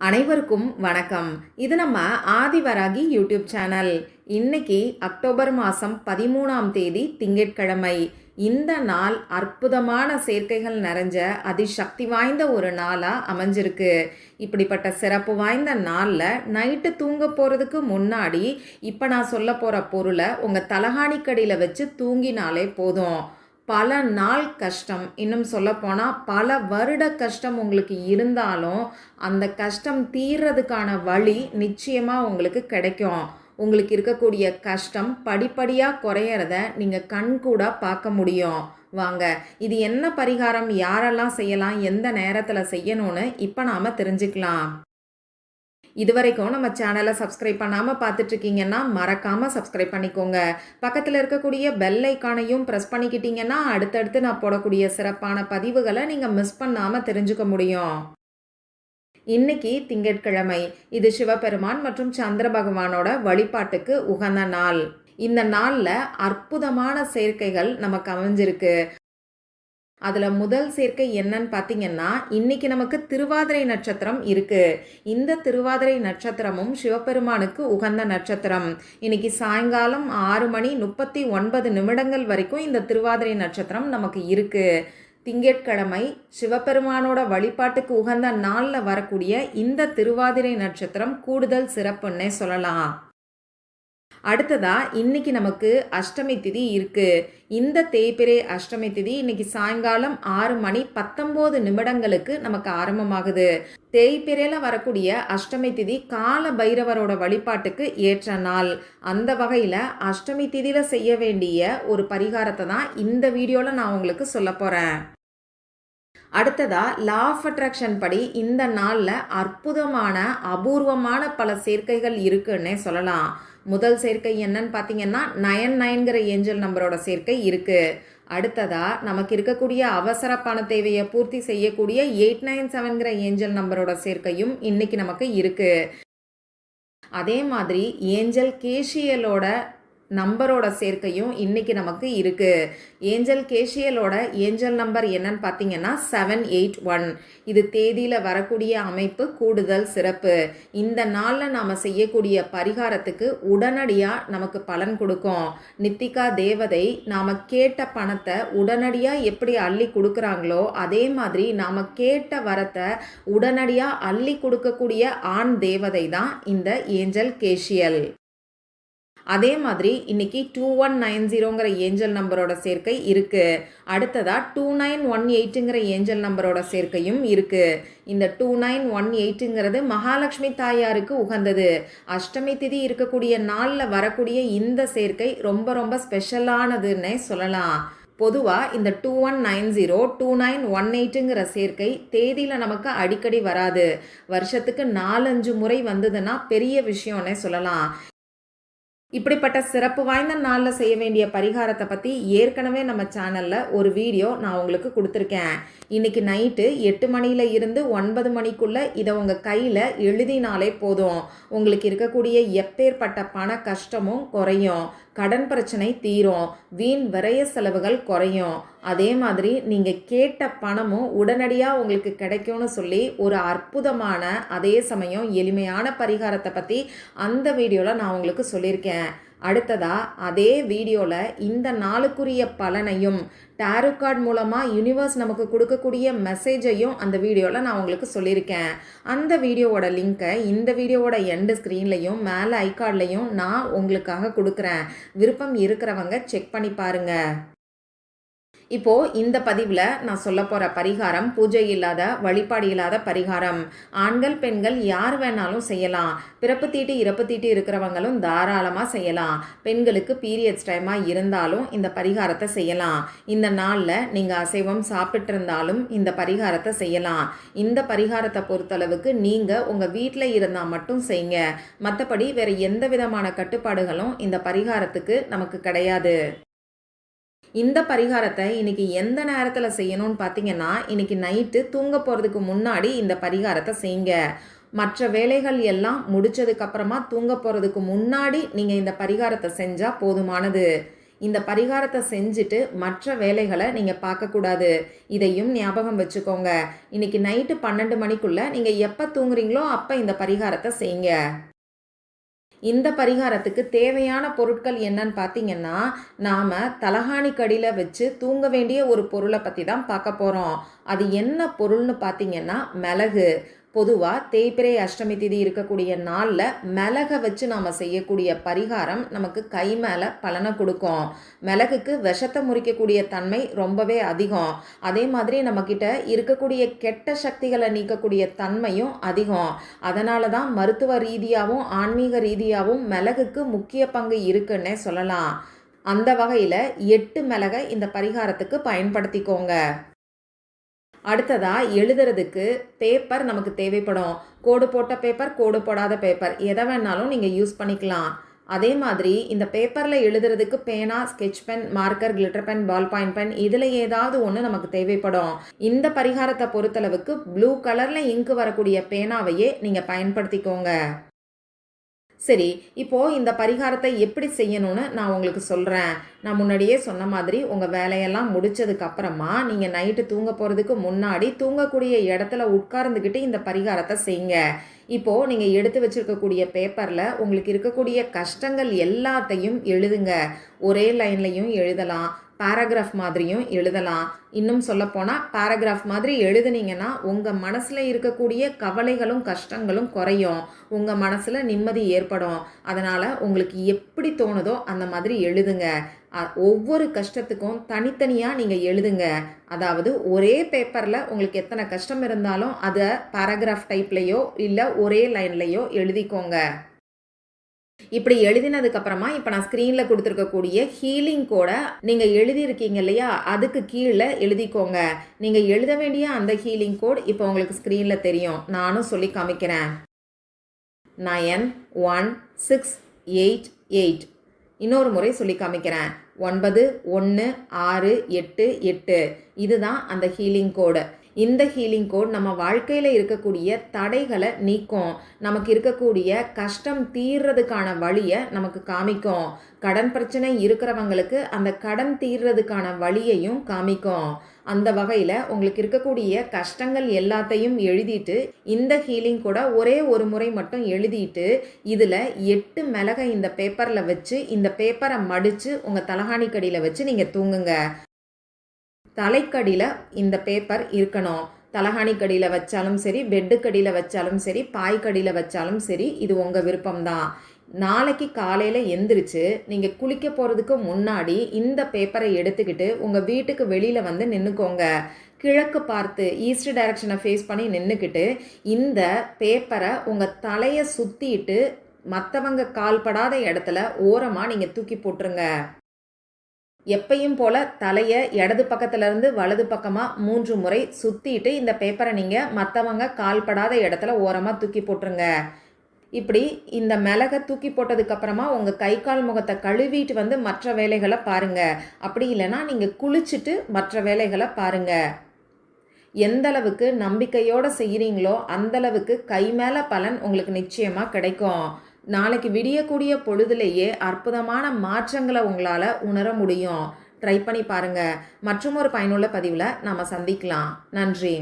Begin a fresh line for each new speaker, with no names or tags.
அனைவருக்கும் வணக்கம். இது நம்ம ஆதிவராகி யூடியூப் சேனல். இன்னைக்கு அக்டோபர் மாதம் 13ஆம் தேதி திங்கட்கிழமை. இந்த நாள் அற்புதமான சேர்க்கைகள் நிறைஞ்ச அதிசக்தி வாய்ந்த ஒரு நாளாக அமைஞ்சிருக்கு. இப்படிப்பட்ட சிறப்பு வாய்ந்த நாளில் நைட்டு தூங்க போகிறதுக்கு முன்னாடி இப்போ நான் சொல்ல போகிற பொருளை உங்கள் தலகாணிக்கடியில் வச்சு தூங்கினாலே போதும். பல நாள் கஷ்டம், இன்னும் சொல்லப்போனால் பல வருட கஷ்டம் உங்களுக்கு இருந்தாலும் அந்த கஷ்டம் தீர்றதுக்கான வழி நிச்சயமாக உங்களுக்கு கிடைக்கும். உங்களுக்கு இருக்கக்கூடிய கஷ்டம் படிப்படியாக குறையிறத நீங்கள் கண்கூட பார்க்க முடியும். வாங்க, இது என்ன பரிகாரம், யாரெல்லாம் செய்யலாம், எந்த நேரத்தில் செய்யணும்னு இப்போ நாம் தெரிஞ்சுக்கலாம். இதுவரைக்கும் நம்ம சேனலை சப்ஸ்கிரைப் பண்ணாமல் பார்த்துட்ருக்கீங்கன்னா மறக்காமல் சப்ஸ்கிரைப் பண்ணிக்கோங்க. பக்கத்தில் இருக்கக்கூடிய பெல் ஐக்கானையும் ப்ரெஸ் பண்ணிக்கிட்டீங்கன்னா அடுத்தடுத்து நான் போடக்கூடிய சிறப்பான பதிவுகளை நீங்கள் மிஸ் பண்ணாமல் தெரிஞ்சுக்க முடியும். இன்னைக்கு திங்கட்கிழமை. இது சிவபெருமான் மற்றும் சந்திர பகவானோட வழிபாட்டுக்கு உகந்த நாள். இந்த நாளில் அற்புதமான சேர்க்கைகள் நமக்கு அமைஞ்சிருக்கு. அதில் முதல் சேர்க்கை என்னன்னு பார்த்தீங்கன்னா, இன்னைக்கு நமக்கு திருவாதிரை நட்சத்திரம் இருக்கு. இந்த திருவாதிரை நட்சத்திரமும் சிவபெருமானுக்கு உகந்த நட்சத்திரம். இன்னைக்கு சாயங்காலம் 6:39 வரைக்கும் இந்த திருவாதிரை நட்சத்திரம் நமக்கு இருக்கு. திங்கட்கிழமை சிவபெருமானோட வழிபாட்டுக்கு உகந்த நாளில் வரக்கூடிய இந்த திருவாதிரை நட்சத்திரம் கூடுதல் சிறப்புன்னே சொல்லலாம். அடுத்ததா இன்னைக்கு நமக்கு அஷ்டமி திதி இருக்கு. இந்த தேய்பிறை அஷ்டமி திதி இன்னைக்கு சாயங்காலம் 6:19 நமக்கு ஆரம்பமாகுது. தேய்பிறையில வரக்கூடிய அஷ்டமி திதி கால பைரவரோட வழிபாட்டுக்கு ஏற்ற நாள். அந்த வகையில் அஷ்டமி திதியில செய்ய வேண்டிய ஒரு பரிகாரத்தை தான் இந்த வீடியோவில் நான் உங்களுக்கு சொல்ல போகிறேன். அடுத்ததா லா ஆஃப் அட்ராக்ஷன் படி இந்த நாளில் அற்புதமான அபூர்வமான பல சேர்க்கைகள் இருக்குன்னே சொல்லலாம். முதல் சேர்க்கை என்னன்னு பார்த்தீங்கன்னா 99ங்கிற ஏஞ்சல் நம்பரோட சேர்க்கை இருக்குது. அடுத்ததா நமக்கு இருக்கக்கூடிய அவசர பண தேவையை பூர்த்தி செய்யக்கூடிய 897ங்கிற ஏஞ்சல் நம்பரோட சேர்க்கையும் இன்னைக்கு நமக்கு இருக்குது. அதே மாதிரி ஏஞ்சல் கேஷியலோட நம்பரோட சேர்க்கையும் இன்னைக்கு நமக்கு இருக்கு. ஏஞ்சல் கேஷியலோட ஏஞ்சல் நம்பர் என்னன்னு பார்த்தீங்கன்னா 781. இது தேதியில் வரக்கூடிய அமைப்பு கூடுதல் சிறப்பு. இந்த நாளில் நாம் செய்யக்கூடிய பரிகாரத்துக்கு உடனடியாக நமக்கு பலன் கொடுக்கும். நித்திகா தேவதை நாம் கேட்ட பணத்தை உடனடியாக எப்படி அள்ளி கொடுக்குறாங்களோ அதே மாதிரி நாம் கேட்ட வரத்தை உடனடியாக அள்ளி கொடுக்கக்கூடிய ஆண் தேவதை தான் இந்த ஏஞ்சல் கேஷியல். அதே மாதிரி இன்னைக்கு 2190ங்கிற ஏஞ்சல் நம்பரோட சேர்க்கை இருக்கு. அடுத்ததா 2918ங்கிற ஏஞ்சல் நம்பரோட சேர்க்கையும் இருக்கு. இந்த 2918ங்கிறது மகாலட்சுமி தாயாருக்கு உகந்தது. அஷ்டமி திதி இருக்கக்கூடிய நாளில் வரக்கூடிய இந்த சேர்க்கை ரொம்ப ரொம்ப ஸ்பெஷலானதுன்னே சொல்லலாம். பொதுவாக இந்த 2190 2918ங்கிற சேர்க்கை தேதியில் நமக்கு அடிக்கடி வராது. வருஷத்துக்கு 4-5 முறை வந்ததுன்னா பெரிய விஷயம்னே சொல்லலாம். இப்படிப்பட்ட சிறப்பு வாய்ந்த நாளில் செய்ய வேண்டிய பரிகாரத்தை பற்றி ஏற்கனவே நம்ம சேனலில் ஒரு வீடியோ நான் உங்களுக்கு கொடுத்துருக்கேன். இன்றைக்கி நைட்டு 8 மணியில் இருந்து 9 மணிக்குள்ளே இதை உங்கள் கையில் எழுதினாலே போதும். உங்களுக்கு இருக்கக்கூடிய எப்பேற்பட்ட பண கஷ்டமும் குறையும், கடன் பிரச்சனை தீரும், வீண் விரய செலவுகள் குறையும். அதே மாதிரி நீங்கள் கேட்ட பணமும் உடனடியாக உங்களுக்கு கிடைக்கும்னு சொல்லி ஒரு அற்புதமான அதே சமயம் எளிமையான பரிகாரத்தை பற்றி அந்த வீடியோவில் நான் உங்களுக்கு சொல்லியிருக்கேன். அடுத்ததா அதே வீடியோவில் இந்த நாளுக்குரிய பலனையும் டாரோ கார்டு மூலமாக யூனிவர்ஸ் நமக்கு கொடுக்கக்கூடிய மெசேஜையும் அந்த வீடியோவில் நான் உங்களுக்கு சொல்லியிருக்கேன். அந்த வீடியோவோட லிங்க்கை இந்த வீடியோவோட எண்டு ஸ்க்ரீன்லையும் மேலே ஐகார்ட்லையும் நான் உங்களுக்காக கொடுக்குறேன். விருப்பம் இருக்கிறவங்க செக் பண்ணி பாருங்கள். இப்போது இந்த பதிவில் நான் சொல்ல போகிற பரிகாரம் பூஜை இல்லாத, வழிபாடு இல்லாத பரிகாரம். ஆண்கள் பெண்கள் யார் வேணாலும் செய்யலாம். பிறப்பு தீட்டு இறப்பு தீட்டு இருக்கிறவங்களும் தாராளமாக செய்யலாம். பெண்களுக்கு பீரியட்ஸ் டைமாக இருந்தாலும் இந்த பரிகாரத்தை செய்யலாம். இந்த நாளில் நீங்கள் அசைவம் சாப்பிட்ருந்தாலும் இந்த பரிகாரத்தை செய்யலாம். இந்த பரிகாரத்தை பொறுத்தளவுக்கு நீங்கள் உங்கள் வீட்டில் இருந்தால் மட்டும் செய்யுங்க. மற்றபடி வேறு எந்த விதமான கட்டுப்பாடுகளும் இந்த பரிகாரத்துக்கு நமக்கு கிடையாது. இந்த பரிகாரத்தை இன்னைக்கு எந்த நேரத்தில் செய்யணும்னு பார்த்தீங்கன்னா, இன்னைக்கு நைட்டு தூங்க போகிறதுக்கு முன்னாடி இந்த பரிகாரத்தை செய்யுங்க. மற்ற வேலைகள் எல்லாம் முடிச்சதுக்கப்புறமா தூங்க போகிறதுக்கு முன்னாடி நீங்கள் இந்த பரிகாரத்தை செஞ்சால் போதுமானது. இந்த பரிகாரத்தை செஞ்சுட்டு மற்ற வேலைகளை நீங்கள் பார்க்கக்கூடாது. இதையும் ஞாபகம் வச்சுக்கோங்க. இன்னைக்கு நைட்டு 12 மணிக்குள்ள நீங்கள் எப்போ தூங்குறீங்களோ அப்போ இந்த பரிகாரத்தை செய்யுங்க. இந்த பரிகாரத்துக்கு தேவையான பொருட்கள் என்னன்னு பார்த்தீங்கன்னா, நாம் தலகாணிக்கடியில் வச்சு தூங்க வேண்டிய ஒரு பொருளை பற்றி தான் பார்க்க போகிறோம். அது என்ன பொருள்னு பார்த்தீங்கன்னா மிளகு. பொதுவாக தேய்பிறை அஷ்டமி திதி இருக்கக்கூடிய நாளில் மிளகை வச்சு நாம் செய்யக்கூடிய பரிகாரம் நமக்கு கை மேலே பலனை கொடுக்கும். மிளகுக்கு விஷத்தை முறிக்கக்கூடிய தன்மை ரொம்பவே அதிகம். அதே மாதிரி நம்மக்கிட்ட இருக்கக்கூடிய கெட்ட சக்திகளை நீக்கக்கூடிய தன்மையும் அதிகம். அதனால தான் மருத்துவ ரீதியாகவும் ஆன்மீக ரீதியாகவும் மிளகுக்கு முக்கிய பங்கு இருக்குன்னே சொல்லலாம். அந்த வகையில் 8 மிளகை இந்த பரிகாரத்துக்கு பயன்படுத்திக்கோங்க. அடுத்ததா எழுதுறதுக்கு பேப்பர் நமக்கு தேவைப்படும். கோடு போட்ட பேப்பர், கோடு போடாத பேப்பர் எதை வேணாலும் நீங்கள் யூஸ் பண்ணிக்கலாம். அதே மாதிரி இந்த பேப்பரில் எழுதுறதுக்கு பேனா, sketch pen, marker, glitter pen, ball point pen இதில் ஏதாவது ஒன்று நமக்கு தேவைப்படும். இந்த பரிகாரத்தை பொறுத்தளவுக்கு ப்ளூ கலரில் இங்கு வரக்கூடிய பேனாவையே நீங்கள் பயன்படுத்திக்கோங்க. சரி, இப்போது இந்த பரிகாரத்தை எப்படி செய்யணும்னு நான் உங்களுக்கு சொல்கிறேன். நான் முன்னாடியே சொன்ன மாதிரி உங்கள் வேலையெல்லாம் முடித்ததுக்கப்புறமா நீங்கள் நைட்டு தூங்க போகிறதுக்கு முன்னாடி தூங்கக்கூடிய இடத்துல உட்கார்ந்துக்கிட்டு இந்த பரிகாரத்தை செய்யுங்க. இப்போது நீங்கள் எடுத்து வச்சுருக்கக்கூடிய பேப்பரில் உங்களுக்கு இருக்கக்கூடிய கஷ்டங்கள் எல்லாத்தையும் எழுதுங்க. ஒரே லைன்லையும் எழுதலாம், பேராகிராஃப் மாதிரியும் எழுதலாம். இன்னும் சொல்லப்போனால் பேராகிராஃப் மாதிரி எழுதுனீங்கன்னா உங்கள் மனசில் இருக்கக்கூடிய கவலைகளும் கஷ்டங்களும் குறையும். உங்கள் மனசில் நிம்மதி ஏற்படும். அதனால் உங்களுக்கு எப்படி தோணுதோ அந்த மாதிரி எழுதுங்க. ஒவ்வொரு கஷ்டத்துக்கும் தனித்தனியாக நீங்கள் எழுதுங்க. அதாவது ஒரே பேப்பரில் உங்களுக்கு எத்தனை கஷ்டம் இருந்தாலும் அதை பேராகிராஃப் டைப்லேயோ இல்லை ஒரே லைன்லேயோ எழுதிக்கோங்க. இப்படி எழுதினதுக்கப்புறமா இப்போ நான் ஸ்க்ரீனில் கொடுத்துருக்கக்கூடிய ஹீலிங் கோடை நீங்கள் எழுதியிருக்கீங்க இல்லையா, அதுக்கு கீழே எழுதிக்கோங்க. நீங்கள் எழுத வேண்டிய அந்த ஹீலிங் கோட் இப்போ உங்களுக்கு ஸ்க்ரீனில் தெரியும். நானும் சொல்லி காமிக்கிறேன். 9168. இன்னொரு முறை சொல்லி காமிக்கிறேன். 9168. இதுதான் அந்த ஹீலிங் கோடு. இந்த ஹீலிங் கோட் நம்ம வாழ்க்கையில் இருக்கக்கூடிய தடைகளை நீக்கும். நமக்கு இருக்கக்கூடிய கஷ்டம் தீர்றதுக்கான வழியை நமக்கு காமிக்கும். கடன் பிரச்சனை இருக்கிறவங்களுக்கு அந்த கடன் தீர்றதுக்கான வழியையும் காமிக்கும். அந்த வகையில் உங்களுக்கு இருக்கக்கூடிய கஷ்டங்கள் எல்லாத்தையும் எழுதிட்டு இந்த ஹீலிங் கூட ஒரே ஒரு முறை மட்டும் எழுதிட்டு இதில் 8 மிளகை இந்த பேப்பரில் வச்சு இந்த பேப்பரை மடித்து உங்கள் தலகாணிக்கடியில் வச்சு நீங்கள் தூங்குங்க. தலைக்கடியில் இந்த பேப்பர் இருக்கணும். தலகாணிக்கடியில் வச்சாலும் சரி, பெட்டுக்கடியில் வச்சாலும் சரி, பாய்க்கடியில் வச்சாலும் சரி, இது உங்கள் விருப்பம்தான். நாளைக்கு காலையில் எந்திரிச்சு நீங்கள் குளிக்க போகிறதுக்கு முன்னாடி இந்த பேப்பரை எடுத்துக்கிட்டு உங்கள் வீட்டுக்கு வெளியில் வந்து நின்றுக்கோங்க. கிழக்கு பார்த்து ஈஸ்ட் டைரக்ஷனை ஃபேஸ் பண்ணி நின்றுக்கிட்டு இந்த பேப்பரை உங்கள் தலையை சுற்றிட்டு மற்றவங்க கால்படாத இடத்துல ஓரமாக நீங்கள் தூக்கி போட்டுருங்க. எப்பையும் போல் தலையை இடது பக்கத்துலேருந்து வலது பக்கமாக 3 முறை சுற்றிட்டு இந்த பேப்பரை நீங்கள் மற்றவங்க கால்படாத இடத்துல ஓரமாக தூக்கி போட்டுருங்க. இப்படி இந்த மிளகை தூக்கி போட்டதுக்கப்புறமா உங்கள் கை கால் முகத்தை கழுவிட்டு வந்து மற்ற வேலைகளை பாருங்கள். அப்படி இல்லைன்னா நீங்கள் குளிச்சுட்டு மற்ற வேலைகளை பாருங்கள். எந்தளவுக்கு நம்பிக்கையோடு செய்கிறீங்களோ அந்தளவுக்கு கை மேலே பலன் உங்களுக்கு நிச்சயமாக கிடைக்கும். நாளைக்கு விடியக்கூடிய பொழுதுலேயே அற்புதமான மாற்றங்களை உங்களால் உணர முடியும். ட்ரை பண்ணி பாருங்கள். மற்றும் ஒரு பயனுள்ள பதிவில் நாம் சந்திக்கலாம். நன்றி.